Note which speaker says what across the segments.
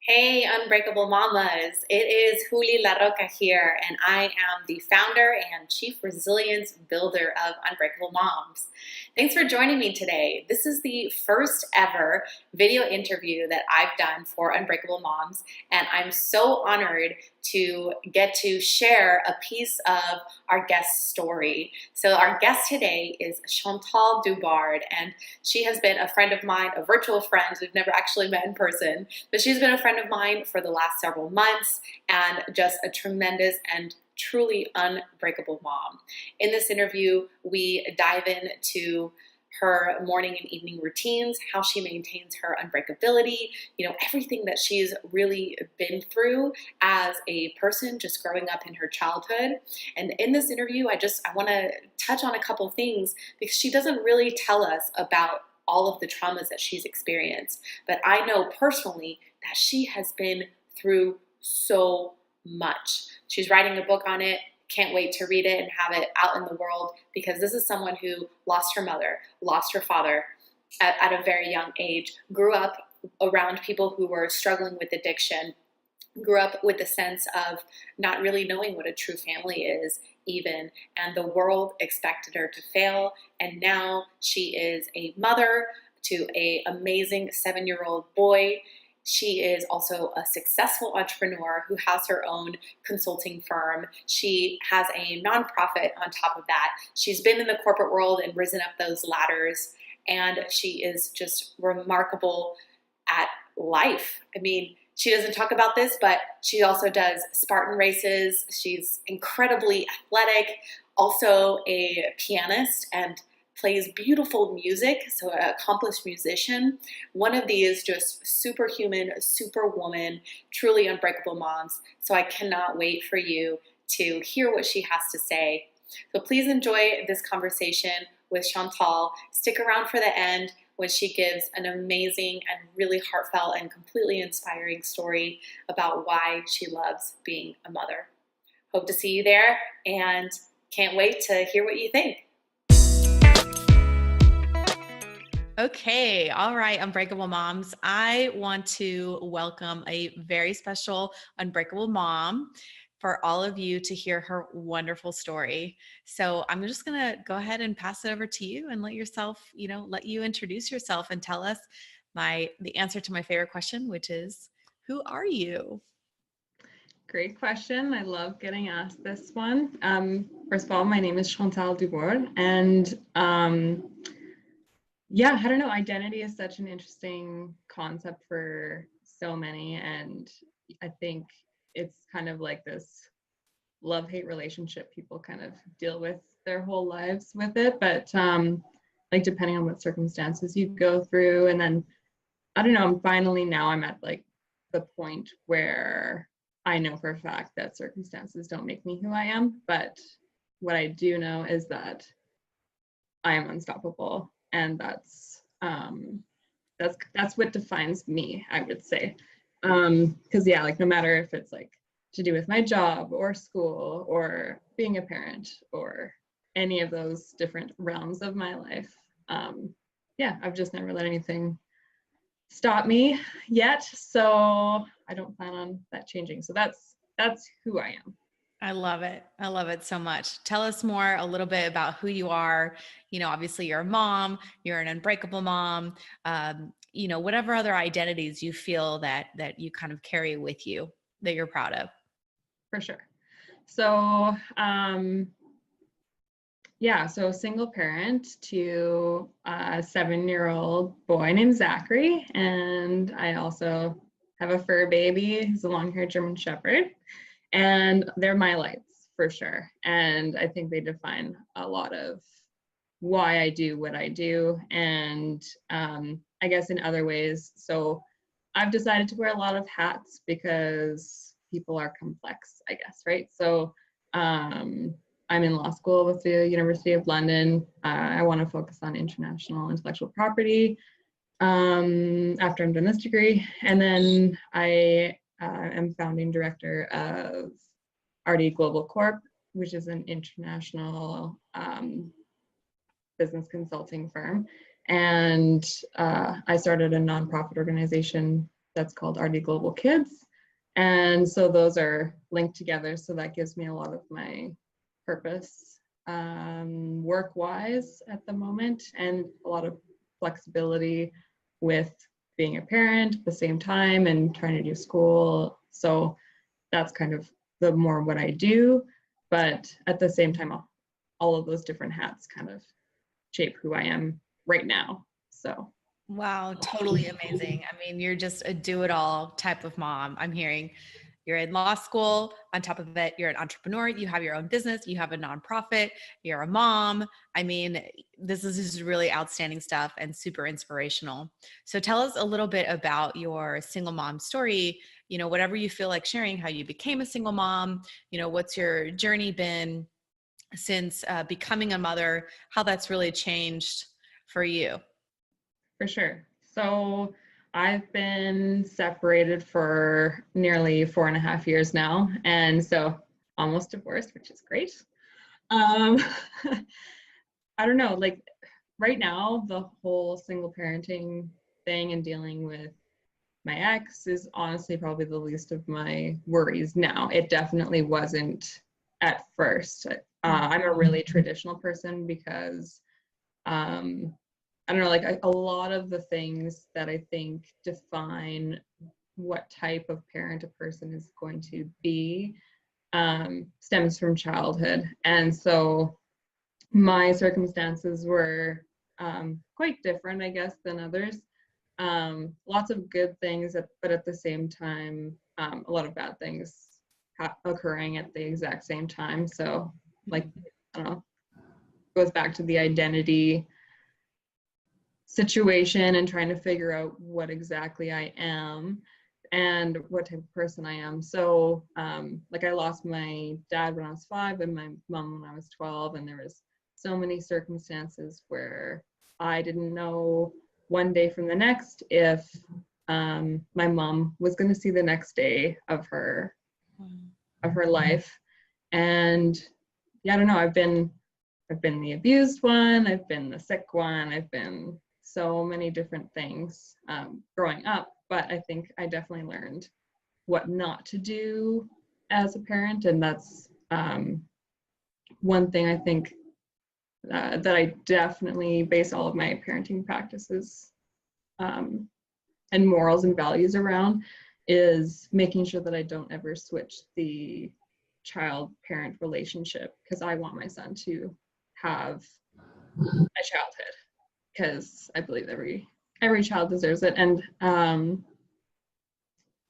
Speaker 1: Hey, Unbreakable Mamas. It is Juli La Roca here, and I am the founder and chief resilience builder of Unbreakable Moms. Thanks for joining me today. This is the first ever video interview that I've done for Unbreakable Moms, and I'm so honored to get to share a piece of our guest story. So, our guest today is Chantalle Dubord, and she has been a friend of mine, a virtual friend. We've never actually met in person, but she's been a friend of mine for the last several months and just a tremendous and truly unbreakable mom. In this interview, we dive into her morning and evening routines, how she maintains her unbreakability, everything that she's really been through as a person just growing up in her childhood. And in this interview, I want to touch on a couple things because she doesn't really tell us about all of the traumas that she's experienced. But I know personally that she has been through so much. She's writing a book on it. Can't wait to read it and have it out in the world because this is someone who lost her mother, lost her father at a very young age, grew up around people who were struggling with addiction, grew up with the sense of not really knowing what a true family is even, and the world expected her to fail, and now she is a mother to an amazing 7-year-old boy. She is also a successful entrepreneur who has her own consulting firm. She has a nonprofit on top of that. She's been in the corporate world and risen up those ladders, and she is just remarkable at life. I mean, she doesn't talk about this, but she also does Spartan races. She's incredibly athletic, also a pianist, and plays beautiful music, so an accomplished musician. One of these just superhuman, superwoman, truly unbreakable moms. So I cannot wait for you to hear what she has to say. So please enjoy this conversation with Chantalle. Stick around for the end when she gives an amazing and really heartfelt and completely inspiring story about why she loves being a mother. Hope to see you there and can't wait to hear what you think.
Speaker 2: Okay. All right. Unbreakable moms. I want to welcome a very special Unbreakable mom for all of you to hear her wonderful story. So I'm just going to go ahead and pass it over to you and let you introduce yourself and tell us the answer to my favorite question, which is, who are you?
Speaker 3: Great question. I love getting asked this one. First of all, my name is Chantalle Dubord, and I don't know. Identity is such an interesting concept for so many, and I think it's kind of like this love-hate relationship. People kind of deal with their whole lives with it, but like depending on what circumstances you go through, and then I don't know. I'm at like the point where I know for a fact that circumstances don't make me who I am, but what I do know is that I am unstoppable, and that's what defines me, I would say. Because like no matter if it's like to do with my job or school or being a parent or any of those different realms of my life, I've just never let anything stop me yet. So I don't plan on that changing. So that's who I am.
Speaker 2: I love it. I love it so much. Tell us more a little bit about who you are. Obviously you're a mom, you're an unbreakable mom, whatever other identities you feel that you kind of carry with you that you're proud of.
Speaker 3: For sure. So, so single parent to a 7-year-old boy named Zachary. And I also have a fur baby. He's a long-haired German Shepherd. And they're my lights for sure. And I think they define a lot of why I do what I do. And I guess in other ways, so I've decided to wear a lot of hats because people are complex, I guess, right? So I'm in law school with the University of London. I want to focus on international intellectual property after I'm done this degree. And then I am founding director of RD Global Corp, which is an international business consulting firm. And I started a nonprofit organization that's called RD Global Kids. And so those are linked together. So that gives me a lot of my purpose work-wise at the moment, and a lot of flexibility with being a parent at the same time and trying to do school. So that's kind of the more what I do. But at the same time, all of those different hats kind of shape who I am right now. So.
Speaker 2: Wow, totally amazing. I mean, you're just a do-it-all type of mom. I'm hearing you're in law school. On top of it, you're an entrepreneur. You have your own business. You have a nonprofit. You're a mom. I mean, this is just really outstanding stuff and super inspirational. So tell us a little bit about your single mom story, whatever you feel like sharing, how you became a single mom, what's your journey been since becoming a mother, how that's really changed for you.
Speaker 3: For sure. So I've been separated for nearly 4.5 years now, and so almost divorced, which is great. I don't know, like right now, the whole single parenting thing and dealing with my ex is honestly probably the least of my worries now. It definitely wasn't at first. I'm a really traditional person because I don't know, like a lot of the things that I think define what type of parent a person is going to be stems from childhood. And so my circumstances were quite different, I guess, than others. Lots of good things, but at the same time, a lot of bad things occurring at the exact same time. So, like, I don't know, goes back to the identity situation and trying to figure out what exactly I am and what type of person I am. So like I lost my dad when I was 5 and my mom when I was 12, and there was so many circumstances where I didn't know one day from the next if my mom was going to see the next day of her life. And yeah, I don't know, I've been the abused one, I've been the sick one, I've been so many different things growing up, but I think I definitely learned what not to do as a parent, and that's one thing I think that I definitely base all of my parenting practices and morals and values around, is making sure that I don't ever switch the child-parent relationship, because I want my son to have a childhood, because I believe every child deserves it. And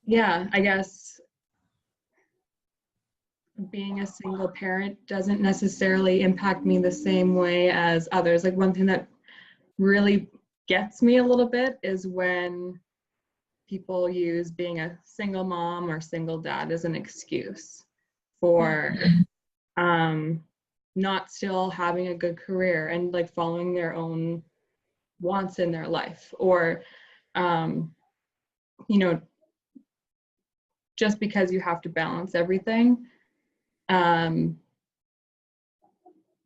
Speaker 3: yeah, I guess being a single parent doesn't necessarily impact me the same way as others. Like one thing that really gets me a little bit is when people use being a single mom or single dad as an excuse for not still having a good career and like following their own wants in their life, or you know, just because you have to balance everything,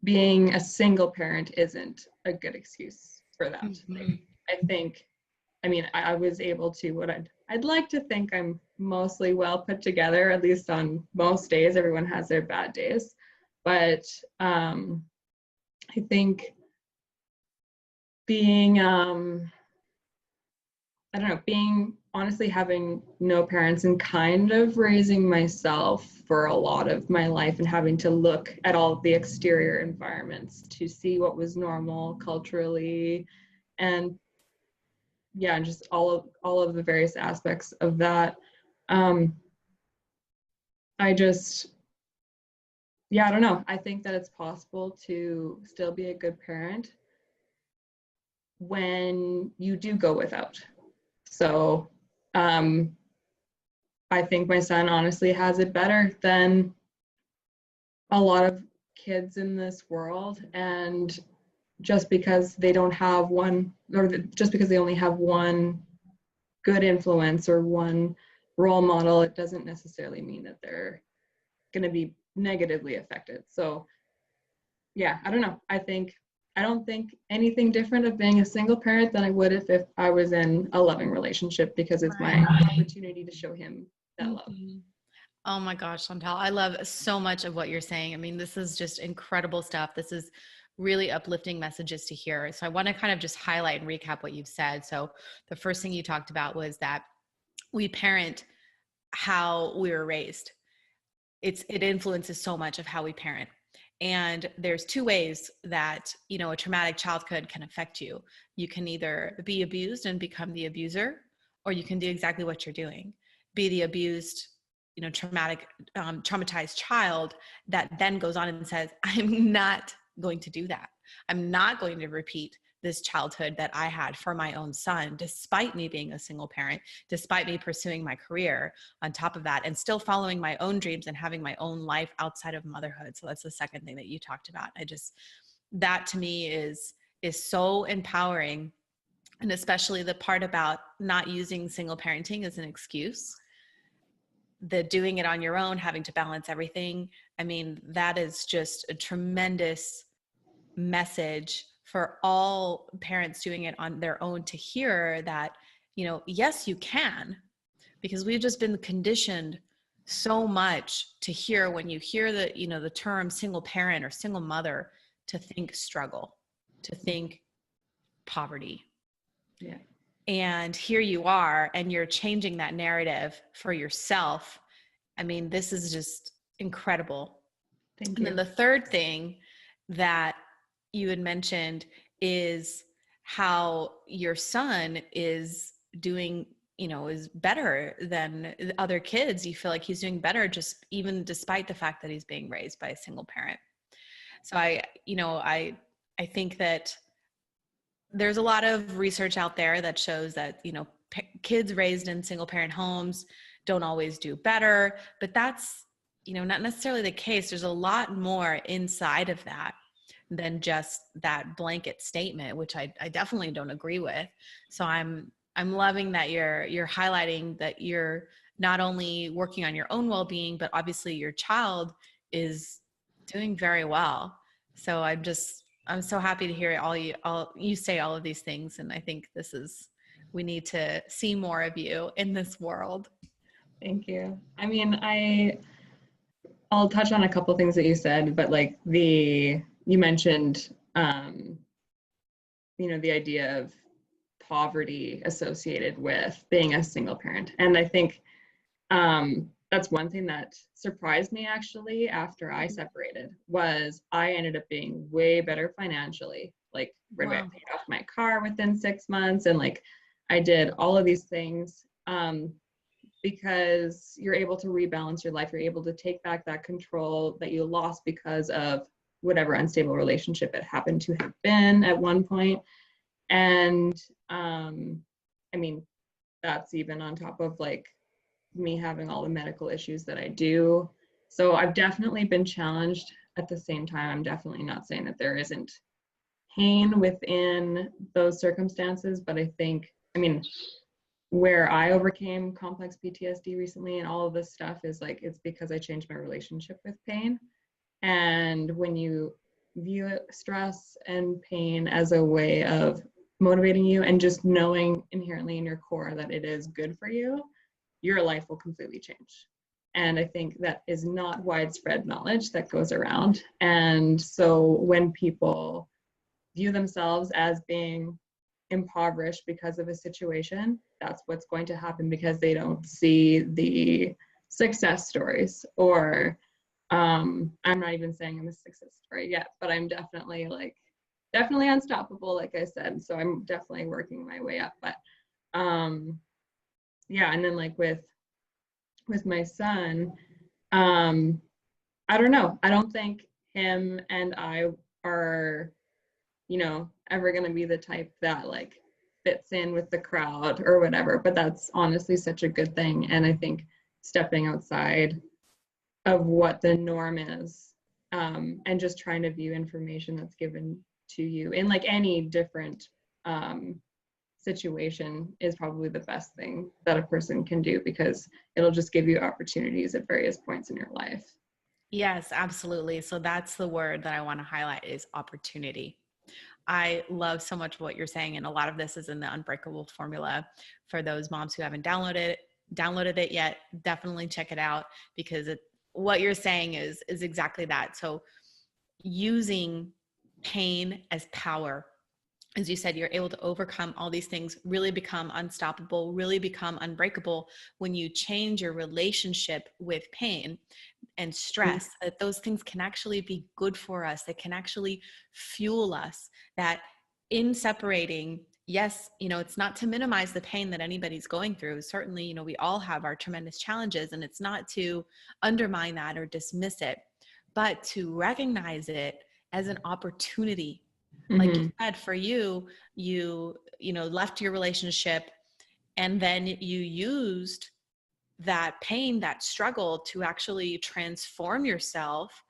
Speaker 3: being a single parent isn't a good excuse for that. Like, I think, I mean, I was able to, what I'd like to think I'm mostly well put together, at least on most days. Everyone has their bad days, but I think being I don't know, being honestly having no parents and kind of raising myself for a lot of my life and having to look at all of the exterior environments to see what was normal culturally, and yeah, just all of the various aspects of that. I just, yeah, I don't know. I think that it's possible to still be a good parent when you do go without. So I think my son honestly has it better than a lot of kids in this world. And just because they don't have one, or just because they only have one good influence or one role model, it doesn't necessarily mean that they're going to be negatively affected. So yeah, I don't know. I think I don't think anything different of being a single parent than I would if I was in a loving relationship, because it's my opportunity to show him that love.
Speaker 2: Oh my gosh, Chantalle, I love so much of what you're saying. I mean, this is just incredible stuff. This is really uplifting messages to hear. So I want to kind of just highlight and recap what you've said. So the first thing you talked about was that we parent how we were raised. It influences so much of how we parent. And there's two ways that, you know, a traumatic childhood can affect you. You can either be abused and become the abuser, or you can do exactly what you're doing. Be the abused, you know, traumatized child that then goes on and says, I'm not going to do that. I'm not going to repeat this childhood that I had for my own son, despite me being a single parent, despite me pursuing my career on top of that, and still following my own dreams and having my own life outside of motherhood. So that's the second thing that you talked about. That to me is so empowering. And especially the part about not using single parenting as an excuse, the doing it on your own, having to balance everything. I mean, that is just a tremendous message for all parents doing it on their own to hear that, you know, yes, you can, because we've just been conditioned so much to hear, when you hear the, you know, the term single parent or single mother, to think struggle, to think poverty.
Speaker 3: Yeah.
Speaker 2: And here you are, and you're changing that narrative for yourself. I mean, this is just incredible.
Speaker 3: Thank
Speaker 2: And
Speaker 3: you.
Speaker 2: then the third thing that you had mentioned is how your son is doing, you know, is better than other kids. You feel like he's doing better, just even despite the fact that he's being raised by a single parent. So I think that there's a lot of research out there that shows that, you know, kids raised in single parent homes don't always do better, but that's, you know, not necessarily the case. There's a lot more inside of that than just that blanket statement, which I definitely don't agree with. So I'm loving that you're highlighting that you're not only working on your own well-being, but obviously your child is doing very well. So I'm so happy to hear all you say all of these things. And I think we need to see more of you in this world.
Speaker 3: Thank you. I mean, I'll touch on a couple things that you said, but like you mentioned, you know, the idea of poverty associated with being a single parent. And I think that's one thing that surprised me actually after I separated, was I ended up being way better financially. Like right away, I paid off my car within 6 months, and like I did all of these things because you're able to rebalance your life. You're able to take back that control that you lost because of whatever unstable relationship it happened to have been at one point. And I mean, that's even on top of like me having all the medical issues that I do. So I've definitely been challenged. At the same time, I'm definitely not saying that there isn't pain within those circumstances, but I think, I mean, where I overcame complex PTSD recently and all of this stuff is like, it's because I changed my relationship with pain. And when you view it, stress and pain as a way of motivating you and just knowing inherently in your core that it is good for you, your life will completely change. And I think that is not widespread knowledge that goes around. And so when people view themselves as being impoverished because of a situation, that's what's going to happen, because they don't see the success stories. Or I'm not even saying I'm a success story yet, but I'm definitely unstoppable, like I said. So I'm definitely working my way up. But yeah, and then like with my son, I don't know. I don't think him and I are, you know, ever going to be the type that like fits in with the crowd or whatever, but that's honestly such a good thing. And I think stepping outside of what the norm is, and just trying to view information that's given to you in like any different situation is probably the best thing that a person can do, because it'll just give you opportunities at various points in your life.
Speaker 2: Yes, absolutely. So that's the word that I want to highlight, is opportunity. I love so much what you're saying. And a lot of this is in the Unbreakable formula. For those moms who haven't downloaded it yet, definitely check it out, because what you're saying is exactly that. So using pain as power, as you said, you're able to overcome all these things, really become unstoppable, really become unbreakable when you change your relationship with pain and stress, that those things can actually be good for us. They can actually fuel us. That in separating, yes, it's not to minimize the pain that anybody's going through. Certainly, we all have our tremendous challenges, and it's not to undermine that or dismiss it, but to recognize it as an opportunity. Like you said, for you left your relationship, and then you used that pain, that struggle, to actually transform yourself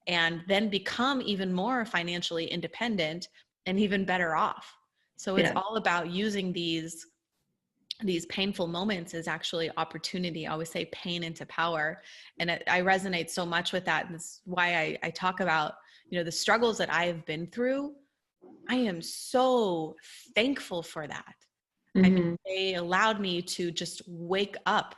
Speaker 2: and then become even more financially independent and even better off. So it's all about using these painful moments as actually opportunity. I always say pain into power. And I resonate so much with that. And that's why I talk about, the struggles that I have been through. I am so thankful for that. I mean, they allowed me to just wake up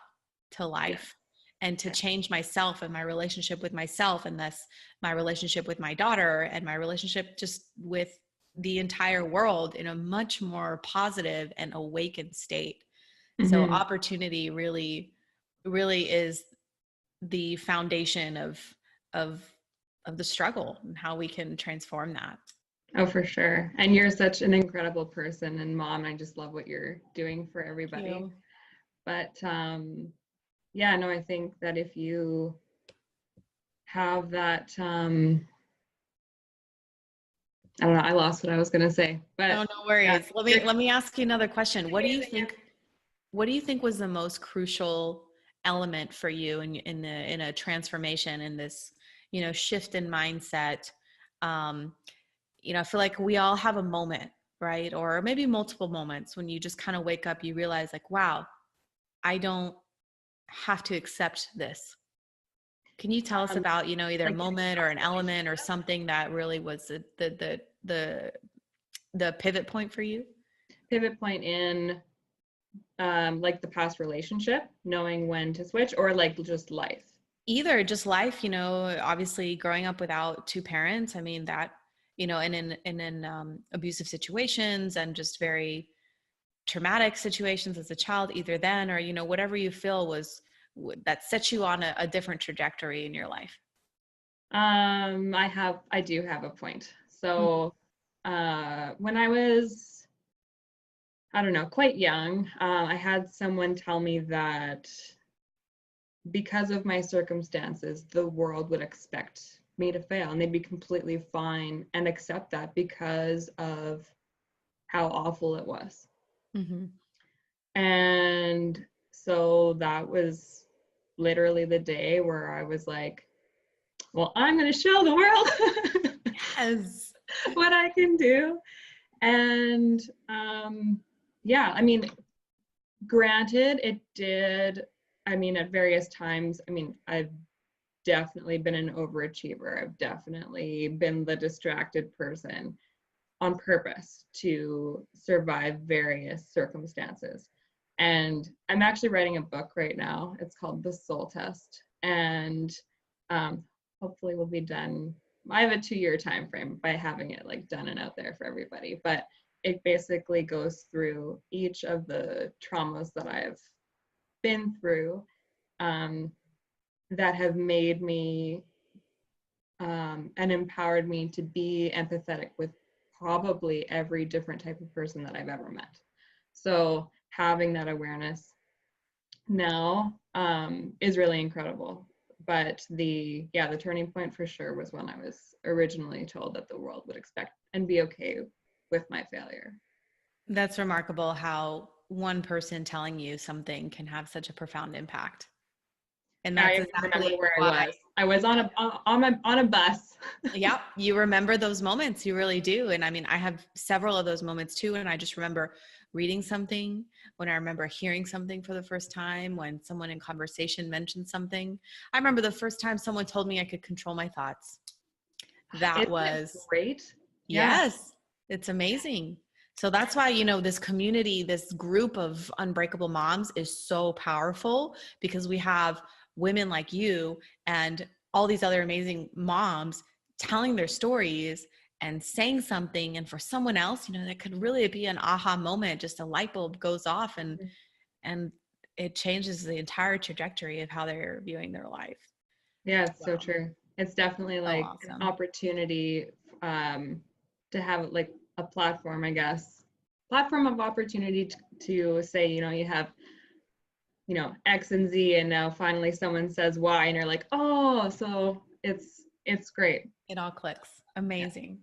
Speaker 2: to life and to change myself and my relationship with myself, and thus my relationship with my daughter and my relationship just with the entire world in a much more positive and awakened state. So opportunity really, really is the foundation of the struggle and how we can transform that.
Speaker 3: Oh, for sure. And you're such an incredible person and mom. I just love what you're doing for everybody. But yeah, no, I think that if you have that, I don't know, I lost what I was going to say, but
Speaker 2: no worries. Yeah. Let me ask you another question. What do you think was the most crucial element for you in a transformation, in this, shift in mindset? I feel like we all have a moment, right? Or maybe multiple moments when you just kind of wake up, you realize like, wow, I don't have to accept this. Can you tell us about, either a moment or an element or something that really was the pivot point for you?
Speaker 3: Pivot point in like the past relationship, knowing when to switch, or like just life?
Speaker 2: Either just life, obviously growing up without two parents. I mean that, and in abusive situations and just very traumatic situations as a child, either then or, whatever you feel was that set you on a different trajectory in your life.
Speaker 3: I do have a point. So when I was, I don't know, quite young, I had someone tell me that because of my circumstances, the world would expect me to fail, and they'd be completely fine and accept that because of how awful it was. And so that was literally the day where I was like, well, I'm going to show the world
Speaker 2: yes.
Speaker 3: what I can do. And yeah, I mean, granted, it did, I mean, at various times, I mean, I've definitely been an overachiever. I've definitely been the distracted person on purpose to survive various circumstances. And I'm actually writing a book right now. It's called The Soul Test. And hopefully we'll be done. I have a 2-year time frame by having it like done and out there for everybody. But it basically goes through each of the traumas that I've been through that have made me and empowered me to be empathetic with probably every different type of person that I've ever met. So having that awareness now is really incredible. But the turning point for sure was when I was originally told that the world would expect and be okay with my failure.
Speaker 2: That's remarkable how one person telling you something can have such a profound impact. And that's exactly
Speaker 3: where why I was on a bus.
Speaker 2: Yep, you remember those moments. You really do. And I mean, I have several of those moments too. And I just remember reading something, when I remember hearing something for the first time, when someone in conversation mentioned something. I remember the first time someone told me I could control my thoughts. That was
Speaker 3: great.
Speaker 2: Yes. It's amazing. So that's why, this community, this group of Unbreakable Moms is so powerful, because we have women like you and all these other amazing moms telling their stories and saying something. And for someone else, that could really be an aha moment, just a light bulb goes off, and it changes the entire trajectory of how they're viewing their life.
Speaker 3: Yeah, it's so true. It's definitely
Speaker 2: So
Speaker 3: like
Speaker 2: awesome.
Speaker 3: an opportunity to have like a platform, I guess, platform of opportunity to say, you have, X and Z, and now finally someone says Y, and you're like, oh, so it's great.
Speaker 2: It all clicks. Amazing.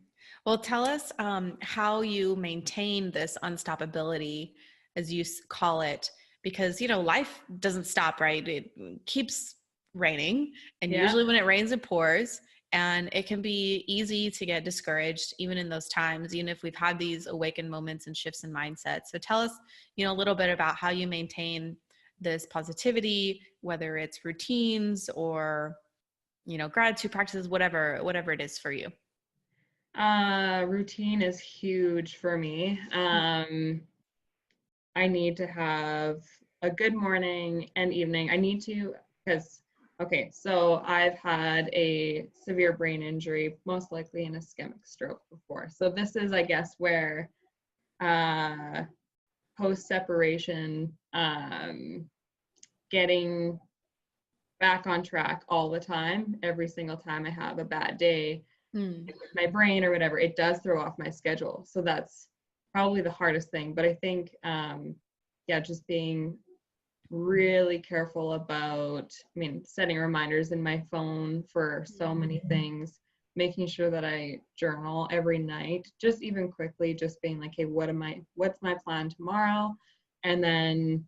Speaker 2: Well, tell us how you maintain this unstoppability, as you call it, because, life doesn't stop, right? It keeps raining, and usually when it rains, it pours, and it can be easy to get discouraged even in those times, even if we've had these awakened moments and shifts in mindset. So tell us, a little bit about how you maintain this positivity, whether it's routines or gratitude practices, whatever it is for you.
Speaker 3: Routine is huge for me. I need to have a good morning and evening. I need to, so I've had a severe brain injury, most likely an ischemic stroke before. So this is, I guess, where post-separation, getting back on track all the time, every single time I have a bad day with my brain or whatever, it does throw off my schedule. So that's probably the hardest thing. But I think, just being really careful about, setting reminders in my phone for so many things, making sure that I journal every night, just even quickly, just being like, hey, what's my plan tomorrow? And then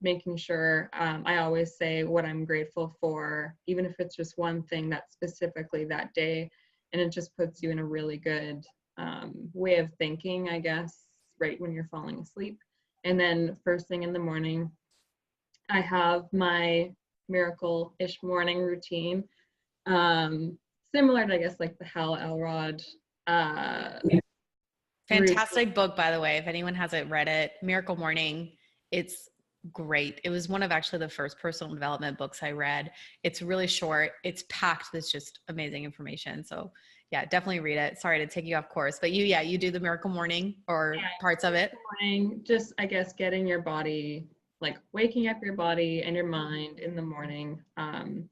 Speaker 3: making sure I always say what I'm grateful for, even if it's just one thing that's specifically that day. And it just puts you in a really good way of thinking, I guess, right when you're falling asleep. And then first thing in the morning, I have my miracle-ish morning routine. Similar to, I guess, like the Hal Elrod.
Speaker 2: Fantastic book, by the way. If anyone hasn't read it, Miracle Morning, it's great. It was one of actually the first personal development books I read. It's really short. It's packed with just amazing information. So yeah, definitely read it. Sorry to take you off course, but you do the Miracle Morning or parts of it.
Speaker 3: Morning, just, I guess, getting your body, like waking up your body and your mind in the morning. I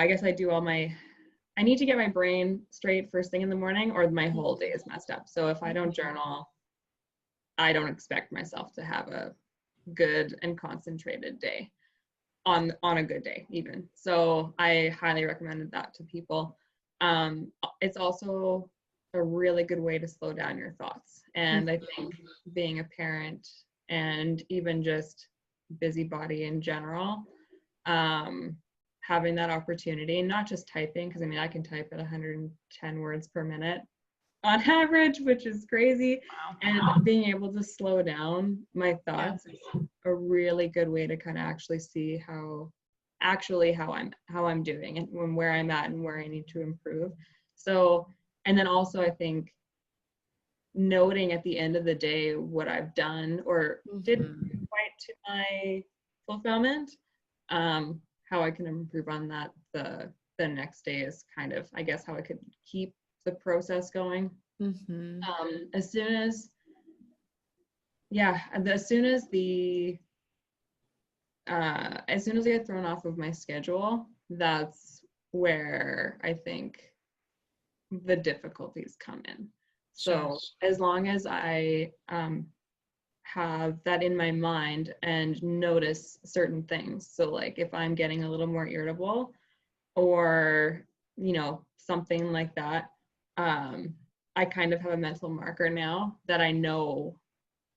Speaker 3: guess I do I need to get my brain straight first thing in the morning, or my whole day is messed up. So if I don't journal, I don't expect myself to have a good and concentrated day on a good day even. So I highly recommended that to people. It's also a really good way to slow down your thoughts. And I think being a parent and even just busybody in general, having that opportunity, not just typing, because I can type at 110 words per minute on average, which is crazy. Wow. And being able to slow down my thoughts is a really good way to kind of actually see how I'm doing and where I'm at and where I need to improve. So, and then also I think noting at the end of the day what I've done or didn't quite to my fulfillment, how I can improve on that the next day is kind of, I guess, how I could keep the process going. As soon as I get thrown off of my schedule, that's where I think the difficulties come in. So as long as I have that in my mind and notice certain things, so like if I'm getting a little more irritable or something like that, I kind of have a mental marker now that I know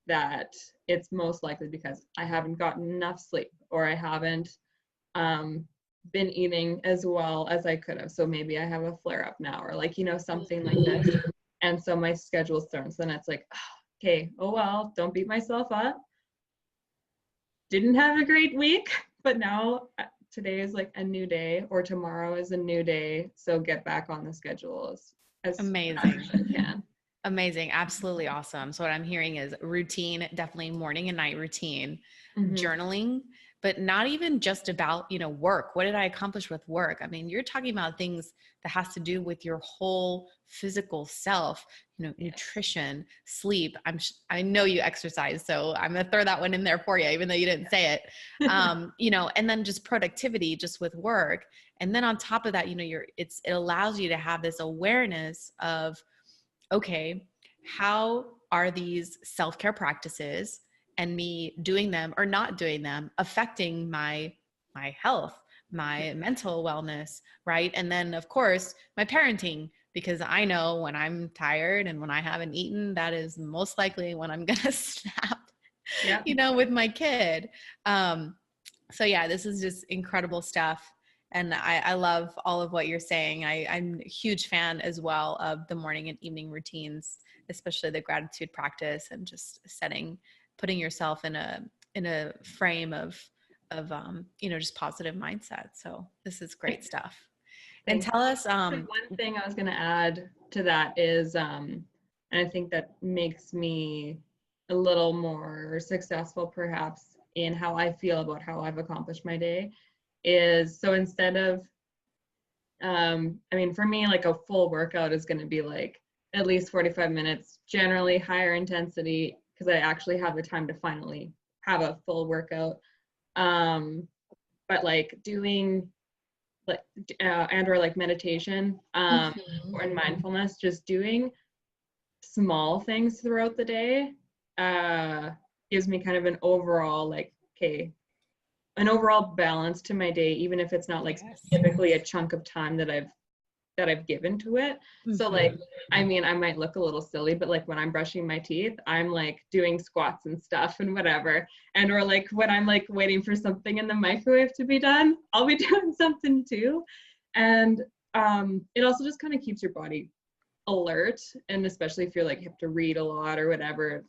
Speaker 3: that it's most likely because I haven't gotten enough sleep or I haven't been eating as well as I could have. So maybe I have a flare up now or something like this. And so my schedule's thrown. So then it's like, okay, oh well, don't beat myself up. Didn't have a great week, but now today is like a new day or tomorrow is a new day. So get back on the schedule as
Speaker 2: Amazing.
Speaker 3: much as I can.
Speaker 2: Amazing. Absolutely awesome. So what I'm hearing is routine, definitely morning and night routine, journaling, but not even just about, work. What did I accomplish with work? I mean, you're talking about things that has to do with your whole physical self, nutrition, sleep. I know you exercise, so I'm going to throw that one in there for you, even though you didn't say it. And then just productivity just with work. And then on top of that, it allows you to have this awareness of, okay, how are these self-care practices and me doing them or not doing them affecting my health, my mental wellness, right? And then of course, my parenting, because I know when I'm tired and when I haven't eaten, that is most likely when I'm going to snap, with my kid. So yeah, this is just incredible stuff. And I love all of what you're saying. I'm a huge fan as well of the morning and evening routines, especially the gratitude practice and just putting yourself in a frame of just positive mindset. So this is great stuff.
Speaker 3: Thanks.
Speaker 2: And tell us,
Speaker 3: one thing I was going to add to that is, and I think that makes me a little more successful perhaps in how I feel about how I've accomplished my day, is so instead of, for me, like a full workout is going to be like at least 45 minutes, generally higher intensity, because I actually have the time to finally have a full workout. But like doing like or like meditation or in mindfulness, just doing small things throughout the day gives me kind of an overall an overall balance to my day, even if it's not like specifically a chunk of time that I've given to it. So like, I might look a little silly, but like when I'm brushing my teeth, I'm like doing squats and stuff and whatever. And or like when I'm like waiting for something in the microwave to be done, I'll be doing something too. And it also just kind of keeps your body alert. And especially if you're like, you have to read a lot or whatever,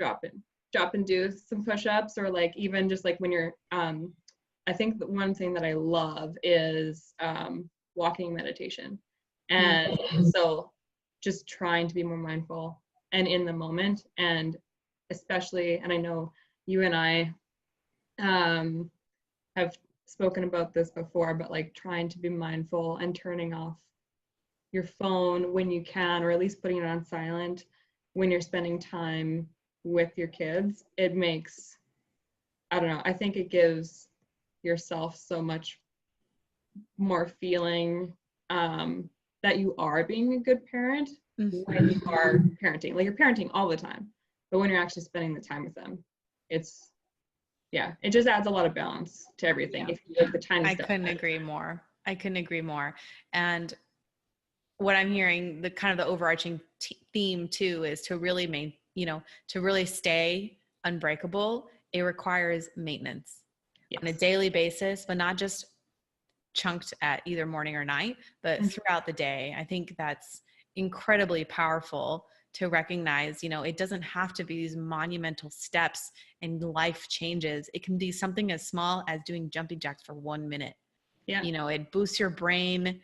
Speaker 3: drop and do some push-ups, or like even just like when you're, I think the one thing that I love is walking meditation. And so just trying to be more mindful and in the moment, and especially, and I know you and I have spoken about this before, but like trying to be mindful and turning off your phone when you can, or at least putting it on silent when you're spending time with your kids. It makes, I don't know, I think it gives yourself so much more feeling that you are being a good parent when you are parenting. Like you're parenting all the time, but when you're actually spending the time with them, it just adds a lot of balance to everything. If you like the tiny stuff.
Speaker 2: I couldn't agree more. And what I'm hearing, the kind of the overarching theme too, is to really to really stay unbreakable. It requires maintenance on a daily basis, but not just chunked at either morning or night, but throughout the day. I think that's incredibly powerful to recognize, it doesn't have to be these monumental steps and life changes. It can be something as small as doing jumping jacks for 1 minute. Yeah. It boosts your brain,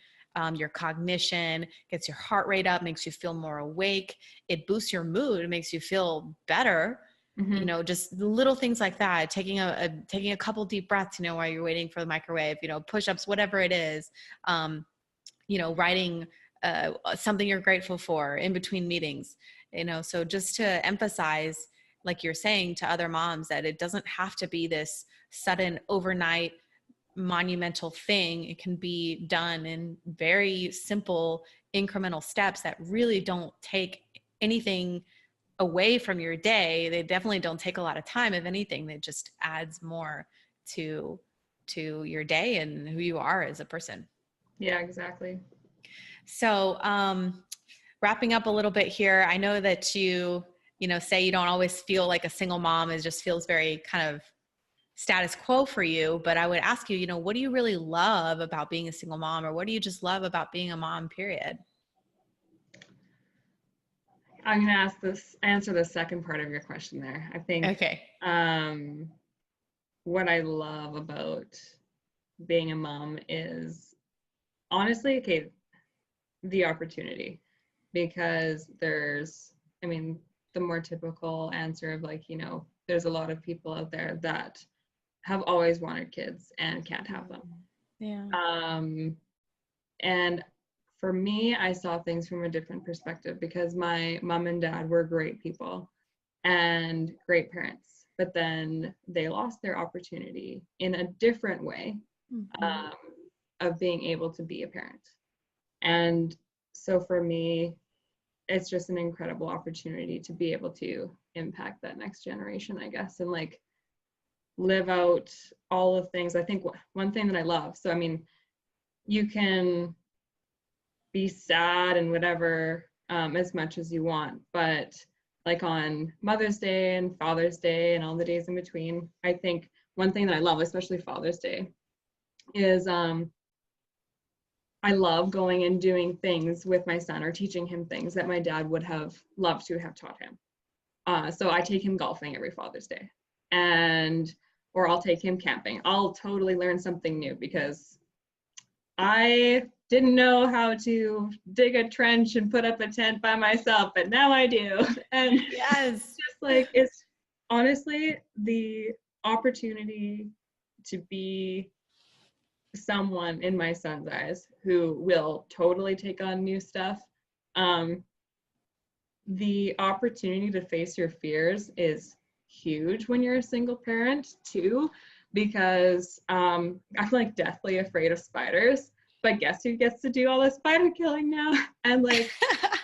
Speaker 2: your cognition, gets your heart rate up, makes you feel more awake. It boosts your mood. It makes you feel better. Just little things like that, taking a couple deep breaths, while you're waiting for the microwave, push-ups, whatever it is, writing something you're grateful for in between meetings, so just to emphasize, like you're saying to other moms, that it doesn't have to be this sudden overnight monumental thing. It can be done in very simple incremental steps that really don't take anything away from your day. They definitely don't take a lot of time. If anything, that just adds more to your day and who you are as a person.
Speaker 3: Yeah, exactly.
Speaker 2: So wrapping up a little bit here, I know that you say you don't always feel like a single mom. It just feels very kind of status quo for you. But I would ask you, what do you really love about being a single mom, or what do you just love about being a mom, period?
Speaker 3: I'm going to answer the second part of your question there. I think what I love about being a mom is honestly, the opportunity. because the more typical answer of like, there's a lot of people out there that have always wanted kids and can't have them.
Speaker 2: Yeah.
Speaker 3: And for me, I saw things from a different perspective because my mom and dad were great people and great parents, but then they lost their opportunity in a different way of being able to be a parent. And so for me, it's just an incredible opportunity to be able to impact that next generation, I guess, and like live out all of things. I think one thing that I love, so I mean, you can be sad and whatever as much as you want, but like on Mother's Day and Father's Day and all the days in between, I think one thing that I love, especially Father's Day, is I love going and doing things with my son or teaching him things that my dad would have loved to have taught him. So I take him golfing every Father's Day, or I'll take him camping. I'll totally learn something new because I didn't know how to dig a trench and put up a tent by myself, but now I do. And
Speaker 2: yes,
Speaker 3: just like, it's honestly the opportunity to be someone in my son's eyes who will totally take on new stuff. The opportunity to face your fears is huge when you're a single parent too, because I'm like deathly afraid of spiders, but guess who gets to do all the spider killing now? And like,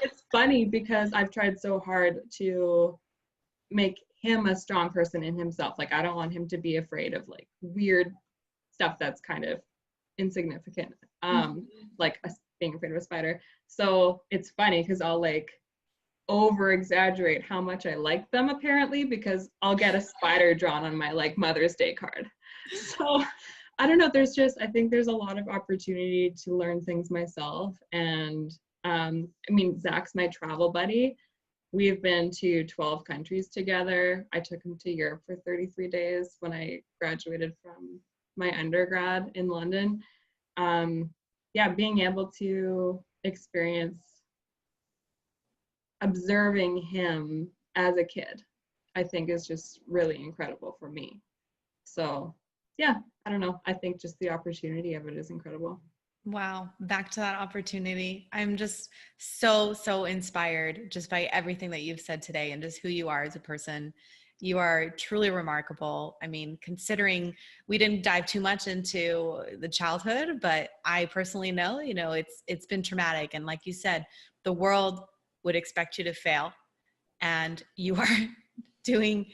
Speaker 3: it's funny because I've tried so hard to make him a strong person in himself. Like, I don't want him to be afraid of like weird stuff that's kind of insignificant, like being afraid of a spider. So it's funny because I'll like over exaggerate how much I like them apparently, because I'll get a spider drawn on my like Mother's Day card. So I don't know, I think there's a lot of opportunity to learn things myself. And Zach's my travel buddy. We've been to 12 countries together. I took him to Europe for 33 days when I graduated from my undergrad in London. Being able to experience observing him as a kid, I think is just really incredible for me. So yeah, I don't know. I think just the opportunity of it is incredible.
Speaker 2: Wow. Back to that opportunity. I'm just so inspired just by everything that you've said today and just who you are as a person. You are truly remarkable. I mean, considering we didn't dive too much into the childhood, but I personally know, it's been traumatic. And like you said, the world would expect you to fail, and you are doing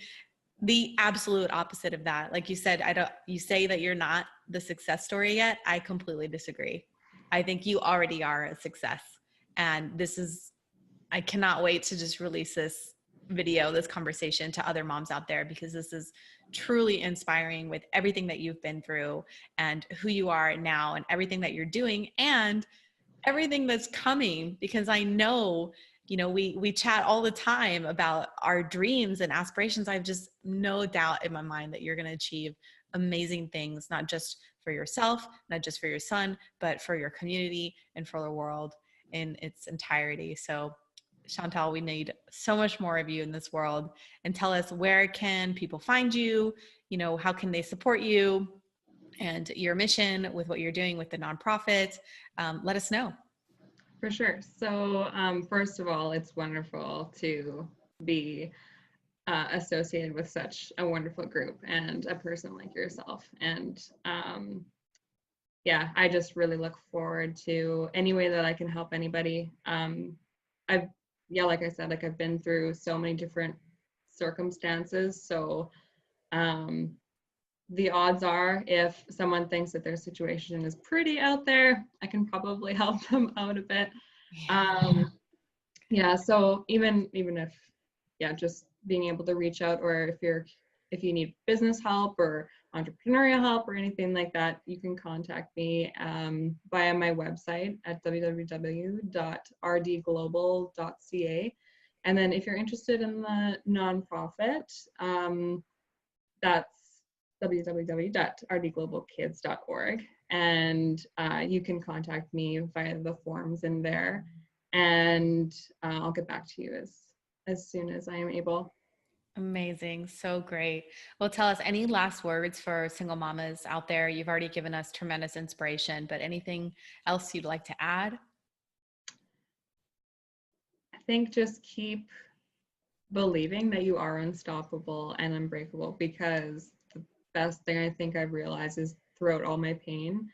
Speaker 2: the absolute opposite of that. Like you said, you say that you're not the success story yet. I completely disagree. I think you already are a success. And I cannot wait to just release this conversation to other moms out there, because this is truly inspiring with everything that you've been through and who you are now and everything that you're doing and everything that's coming. Because I know, we chat all the time about our dreams and aspirations. I have just no doubt in my mind that you're going to achieve amazing things, not just for yourself, not just for your son, but for your community and for the world in its entirety. So Chantalle, we need so much more of you in this world. And tell us, where can people find you? How can they support you and your mission with what you're doing with the nonprofit? Let us know.
Speaker 3: For sure. So first of all, it's wonderful to be associated with such a wonderful group and a person like yourself. And I just really look forward to any way that I can help anybody. Like I said, I've been through so many different circumstances. So the odds are, if someone thinks that their situation is pretty out there, I can probably help them out a bit. So even if, just being able to reach out, or if you need business help or entrepreneurial help or anything like that, you can contact me via my website at www.rdglobal.ca. And then if you're interested in the nonprofit, that's www.rdglobalkids.org. And you can contact me via the forms in there. and I'll get back to you as soon as I am able.
Speaker 2: Amazing. So great. Well, tell us any last words for single mamas out there. You've already given us tremendous inspiration, but anything else you'd like to add?
Speaker 3: I think just keep believing that you are unstoppable and unbreakable, because the best thing I think I've realized is throughout all my pain,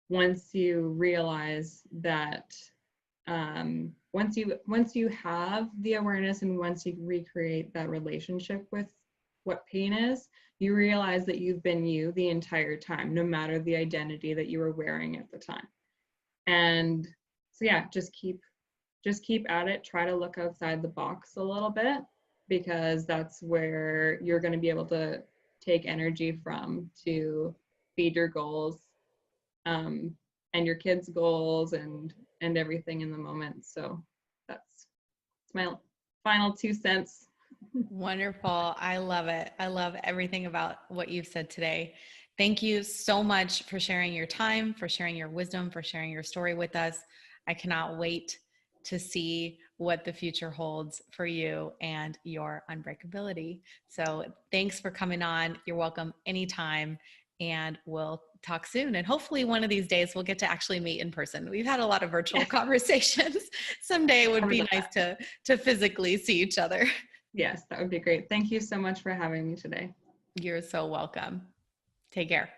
Speaker 3: once you realize that once you have the awareness and once you recreate that relationship with what pain is, you realize that you've been you the entire time, no matter the identity that you were wearing at the time. And so yeah, just keep at it. Try to look outside the box a little bit, because that's where you're going to be able to take energy from to feed your goals, and your kids' goals and everything in the moment. So that's my final 2 cents.
Speaker 2: Wonderful. I love it. I love everything about what you've said today. Thank you so much for sharing your time, for sharing your wisdom, for sharing your story with us. I cannot wait to see what the future holds for you and your unbreakability. So thanks for coming on. You're welcome anytime, and we'll talk soon. And hopefully one of these days we'll get to actually meet in person. We've had a lot of virtual conversations. Someday it would be nice to physically see each other.
Speaker 3: Yes, that would be great. Thank you so much for having me today.
Speaker 2: You're so welcome. Take care.